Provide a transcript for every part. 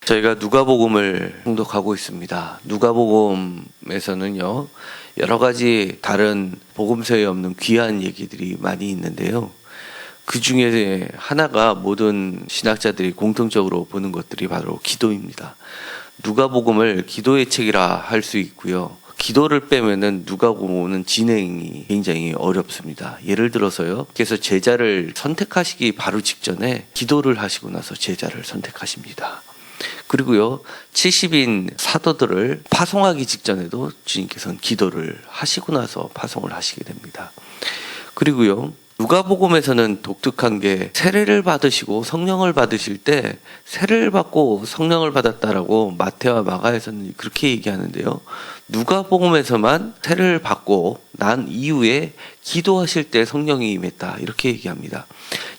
저희가 누가복음을 통독하고 있습니다. 누가복음에서는요, 여러 가지 다른 복음서에 없는 귀한 얘기들이 많이 있는데요. 그 중에 하나가 모든 신학자들이 공통적으로 보는 것들이 바로 기도입니다. 누가복음을 기도의 책이라 할 수 있고요. 기도를 빼면은 누가복음은 진행이 굉장히 어렵습니다. 예를 들어서요. 그래서 제자를 선택하시기 바로 직전에 기도를 하시고 나서 제자를 선택하십니다. 그리고요, 70인 사도들을 파송하기 직전에도 주님께서는 기도를 하시고 나서 파송을 하시게 됩니다. 그리고요, 누가복음에서는 독특한 게 세례를 받으시고 성령을 받으실 때 세례를 받고 성령을 받았다라고 마태와 마가에서는 그렇게 얘기하는데요. 누가복음에서만 세례를 받고 난 이후에 기도하실 때 성령이 임했다, 이렇게 얘기합니다.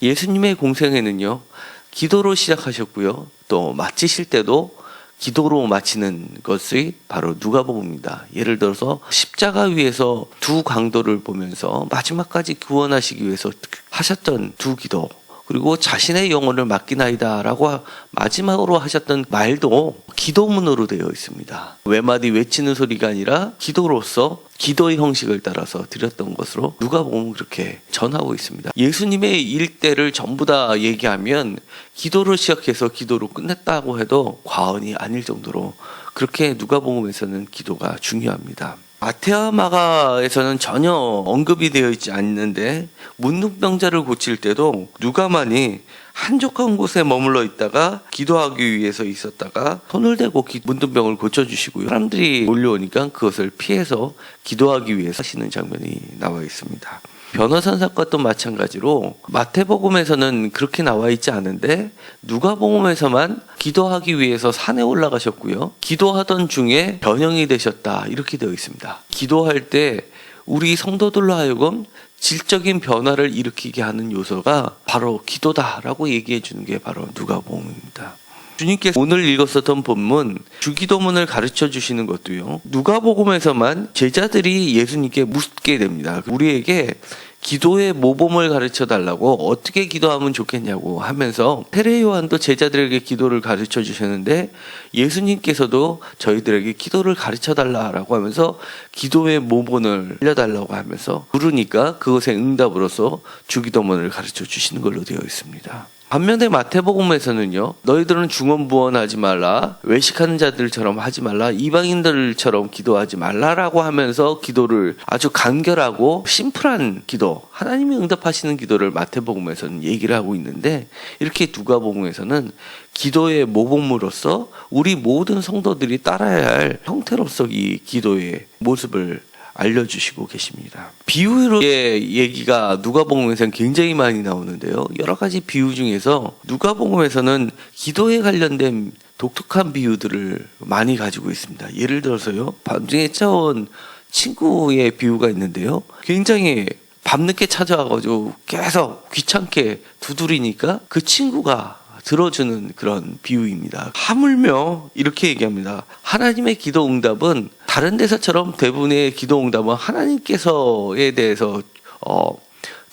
예수님의 공생애는요, 기도로 시작하셨고요, 또 마치실 때도 기도로 마치는 것이 바로 누가복음입니다. 예를 들어서 십자가 위에서 두 강도를 보면서 마지막까지 구원하시기 위해서 하셨던 두 기도, 그리고 자신의 영혼을 맡기나이다 라고 마지막으로 하셨던 말도 기도문으로 되어 있습니다. 외마디 외치는 소리가 아니라 기도로서 기도의 형식을 따라서 드렸던 것으로 누가복음은 그렇게 전하고 있습니다. 예수님의 일대를 전부 다 얘기하면 기도로 시작해서 기도로 끝냈다고 해도 과언이 아닐 정도로 그렇게 누가복음에서는 기도가 중요합니다. 마태와 마가에서는 전혀 언급이 되어 있지 않는데 문둥병자를 고칠 때도 누가만이 한적한 곳에 머물러 있다가 기도하기 위해서 있었다가 손을 대고 문둥병을 고쳐주시고요. 사람들이 몰려오니까 그것을 피해서 기도하기 위해서 하시는 장면이 나와 있습니다. 변호사사건도 마찬가지로 마태복음에서는 그렇게 나와 있지 않은데 누가복음에서만 기도하기 위해서 산에 올라가셨고요. 기도하던 중에 변형이 되셨다, 이렇게 되어 있습니다. 기도할 때 우리 성도들로 하여금 질적인 변화를 일으키게 하는 요소가 바로 기도다라고 얘기해 주는 게 바로 누가복음입니다. 주님께서 오늘 읽었었던 본문 주기도문을 가르쳐 주시는 것도요, 누가복음에서만 제자들이 예수님께 묻게 됩니다. 우리에게 기도의 모범을 가르쳐 달라고, 어떻게 기도하면 좋겠냐고 하면서 세례 요한도 제자들에게 기도를 가르쳐 주셨는데 예수님께서도 저희들에게 기도를 가르쳐 달라고 하면서 기도의 모범을 알려달라고 하면서 부르니까 그것의 응답으로서 주기도문을 가르쳐 주시는 걸로 되어 있습니다. 반면에 마태복음에서는요, 너희들은 중언부언하지 말라, 외식하는 자들처럼 하지 말라, 이방인들처럼 기도하지 말라라고 하면서 기도를 아주 간결하고 심플한 기도, 하나님이 응답하시는 기도를 마태복음에서는 얘기를 하고 있는데, 이렇게 누가복음에서는 기도의 모범으로서 우리 모든 성도들이 따라야 할 형태로서 이 기도의 모습을 알려주시고 계십니다. 비유의 얘기가 누가복음에서는 굉장히 많이 나오는데요. 여러 가지 비유 중에서 누가복음에서는 기도에 관련된 독특한 비유들을 많이 가지고 있습니다. 예를 들어서요, 밤중에 찾아온 친구의 비유가 있는데요. 굉장히 밤늦게 찾아와가지고 계속 귀찮게 두드리니까 그 친구가 들어주는 그런 비유입니다. 하물며 이렇게 얘기합니다. 하나님의 기도 응답은 다른 데서처럼 대부분의 기도 응답은 하나님께서에 대해서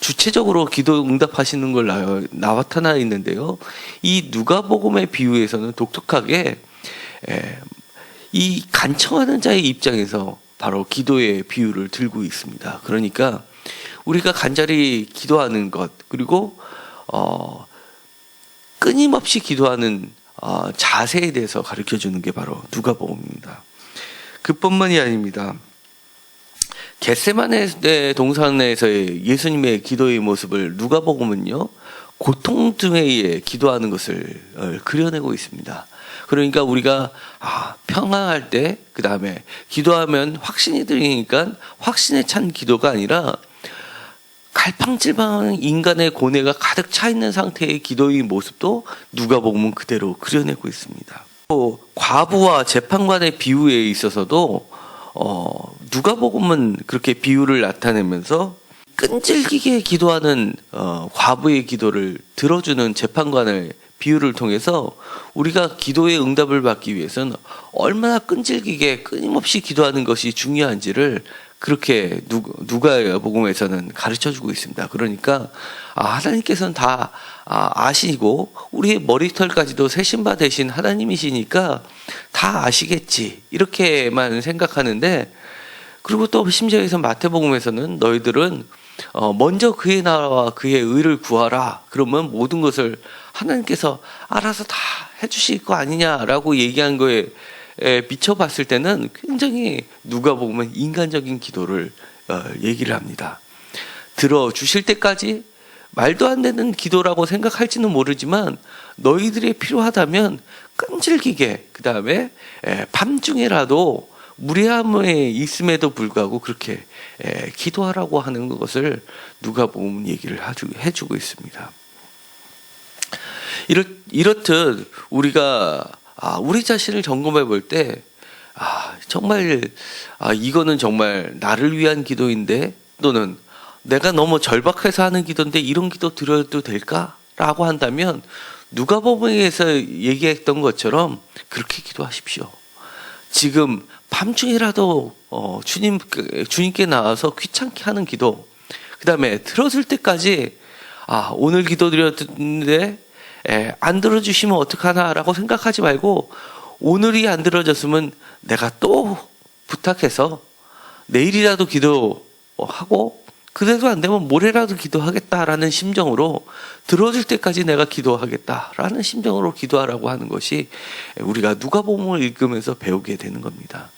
주체적으로 기도 응답하시는 걸 나타나 있는데요. 이 누가복음의 비유에서는 독특하게 이 간청하는 자의 입장에서 바로 기도의 비유를 들고 있습니다. 그러니까 우리가 간절히 기도하는 것, 그리고 끊임없이 기도하는 자세에 대해서 가르쳐주는 게 바로 누가복음입니다. 그뿐만이 아닙니다. 겟세마네 동산에서의 예수님의 기도의 모습을 누가복음은요, 고통 중에 기도하는 것을 그려내고 있습니다. 그러니까 우리가 평안할 때, 그 다음에 기도하면 확신이 들으니까 확신에 찬 기도가 아니라 갈팡질팡한 인간의 고뇌가 가득 차 있는 상태의 기도의 모습도 누가복음은 그대로 그려내고 있습니다. 또 과부와 재판관의 비유에 있어서도 누가복음은 그렇게 비유를 나타내면서 끈질기게 기도하는 과부의 기도를 들어주는 재판관의 비유를 통해서 우리가 기도의 응답을 받기 위해서는 얼마나 끈질기게 끊임없이 기도하는 것이 중요한지를 그렇게 누가복음에서는 가르쳐주고 있습니다. 그러니까 하나님께서는 다 아시고 우리의 머리털까지도 세신 바 되신 하나님이시니까 다 아시겠지 이렇게만 생각하는데, 그리고 또 심지어서 마태복음에서는 너희들은 먼저 그의 나라와 그의 의를 구하라. 그러면 모든 것을 하나님께서 알아서 다 해주실 거 아니냐라고 얘기한 거에 비춰봤을 때는 굉장히 누가복음은 인간적인 기도를 얘기를 합니다. 들어주실 때까지 말도 안 되는 기도라고 생각할지는 모르지만 너희들이 필요하다면 끈질기게, 그 다음에 밤중에라도 무례함에 있음에도 불구하고 그렇게 기도하라고 하는 것을 누가복음은 얘기를 해주고 있습니다. 이렇듯 우리가 우리 자신을 점검해 볼 때 정말 이거는 정말 나를 위한 기도인데, 또는 내가 너무 절박해서 하는 기도인데 이런 기도 드려도 될까라고 한다면 누가복음에서 얘기했던 것처럼 그렇게 기도하십시오. 지금 밤중에라도 주님께 나와서 귀찮게 하는 기도, 그 다음에 들어줄 때까지 오늘 기도 드렸는데 안 들어주시면 어떡하나라고 생각하지 말고, 오늘이 안 들어졌으면 내가 또 부탁해서 내일이라도 기도하고, 그래도 안 되면 모레라도 기도하겠다라는 심정으로, 들어줄 때까지 내가 기도하겠다라는 심정으로 기도하라고 하는 것이 우리가 누가복음을 읽으면서 배우게 되는 겁니다.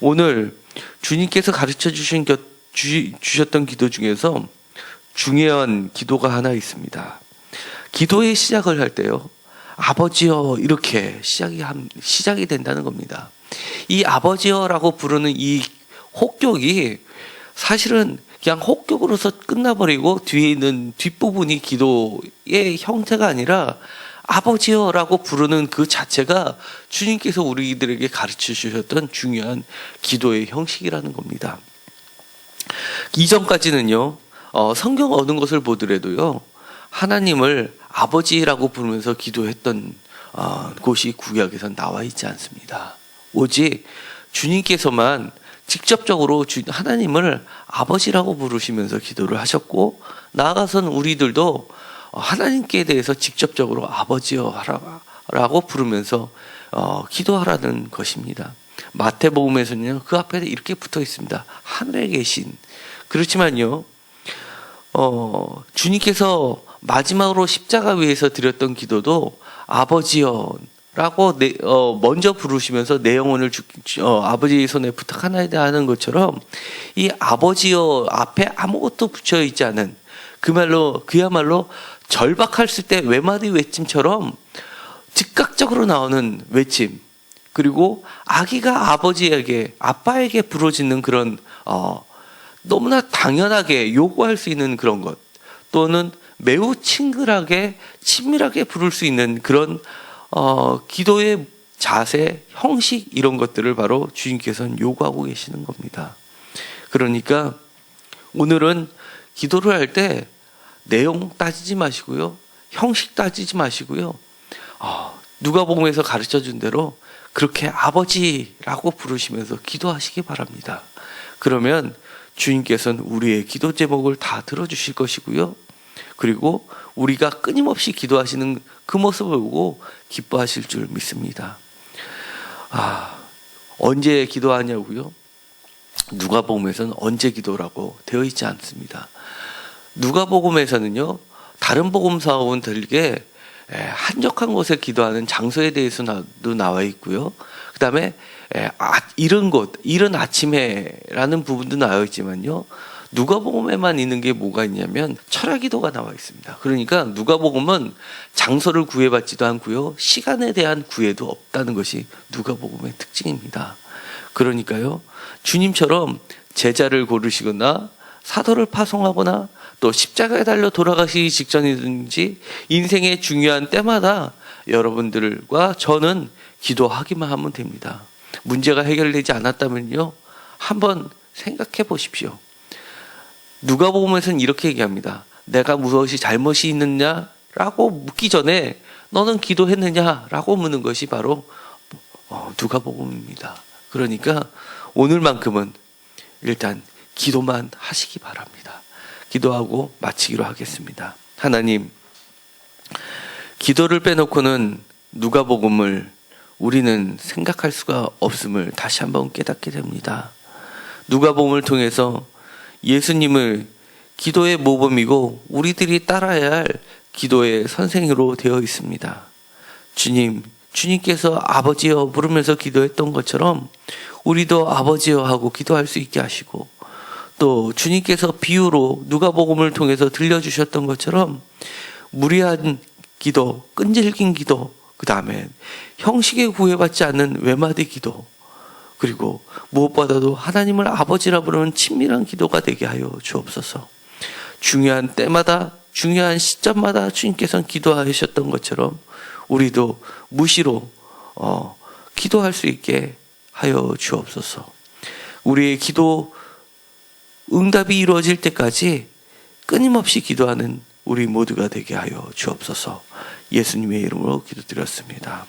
오늘 주님께서 가르쳐 주셨던 기도 중에서 중요한 기도가 하나 있습니다. 기도의 시작을 할 때요, 아버지여 이렇게 시작이 된다는 겁니다. 이 아버지여라고 부르는 이 혹격이 사실은 그냥 혹격으로서 끝나버리고 뒤에 있는 뒷부분이 기도의 형태가 아니라 아버지여라고 부르는 그 자체가 주님께서 우리들에게 가르쳐 주셨던 중요한 기도의 형식이라는 겁니다. 이전까지는요, 성경 어느 것을 보더라도요, 하나님을 아버지라고 부르면서 기도했던 곳이 구약에선 나와 있지 않습니다. 오직 주님께서만 직접적으로 하나님을 아버지라고 부르시면서 기도를 하셨고, 나아가서는 우리들도 하나님께 대해서 직접적으로 아버지여라고 부르면서 기도하라는 것입니다. 마태복음에서는요, 그 앞에 이렇게 붙어 있습니다. 하늘에 계신. 그렇지만요, 주님께서 마지막으로 십자가 위에서 드렸던 기도도 아버지여라고 먼저 부르시면서 내 영혼을 아버지의 손에 부탁하나이다 하는 것처럼, 이 아버지여 앞에 아무것도 붙여 있지 않은 그야말로 절박했을 때 외마디 외침처럼 즉각적으로 나오는 외침, 그리고 아기가 아빠에게 부르짖는 그런 너무나 당연하게 요구할 수 있는 그런 것, 또는 매우 친밀하게 부를 수 있는 그런 기도의 자세, 형식, 이런 것들을 바로 주님께서는 요구하고 계시는 겁니다. 그러니까 오늘은 기도를 할 때 내용 따지지 마시고요, 형식 따지지 마시고요, 누가복음에서 가르쳐 준 대로 그렇게 아버지라고 부르시면서 기도하시기 바랍니다. 그러면 주님께서는 우리의 기도 제목을 다 들어주실 것이고요, 그리고 우리가 끊임없이 기도하시는 그 모습을 보고 기뻐하실 줄 믿습니다. 언제 기도하냐고요? 누가복음에서는 언제 기도라고 되어 있지 않습니다. 누가복음에서는요, 다른 복음서와는 다르게 한적한 곳에 기도하는 장소에 대해서도 나와 있고요, 그 다음에 이른 아침에라는 부분도 나와 있지만요, 누가복음에만 있는 게 뭐가 있냐면 철야기도가 나와 있습니다. 그러니까 누가복음은 장소를 구애받지도 않고요, 시간에 대한 구애도 없다는 것이 누가복음의 특징입니다. 그러니까요, 주님처럼 제자를 고르시거나 사도를 파송하거나 또 십자가에 달려 돌아가시기 직전이든지 인생의 중요한 때마다 여러분들과 저는 기도하기만 하면 됩니다. 문제가 해결되지 않았다면요, 한번 생각해 보십시오. 누가복음에서는 이렇게 얘기합니다. 내가 무엇이 잘못이 있느냐라고 묻기 전에 너는 기도했느냐라고 묻는 것이 바로 누가복음입니다. 그러니까 오늘만큼은 일단 기도만 하시기 바랍니다. 기도하고 마치기로 하겠습니다. 하나님, 기도를 빼놓고는 누가복음을 우리는 생각할 수가 없음을 다시 한번 깨닫게 됩니다. 누가복음을 통해서 예수님을 기도의 모범이고 우리들이 따라야 할 기도의 선생으로 되어 있습니다. 주님께서 아버지여 부르면서 기도했던 것처럼 우리도 아버지여 하고 기도할 수 있게 하시고, 또 주님께서 비유로 누가복음을 통해서 들려주셨던 것처럼 무리한 기도, 끈질긴 기도, 그 다음에 형식에 구애받지 않는 외마디 기도, 그리고 무엇보다도 하나님을 아버지라 부르는 친밀한 기도가 되게 하여 주옵소서. 중요한 때마다, 중요한 시점마다 주님께서는 기도하셨던 것처럼 우리도 무시로 기도할 수 있게 하여 주옵소서. 우리의 기도 응답이 이루어질 때까지 끊임없이 기도하는 우리 모두가 되게 하여 주옵소서. 예수님의 이름으로 기도드렸습니다.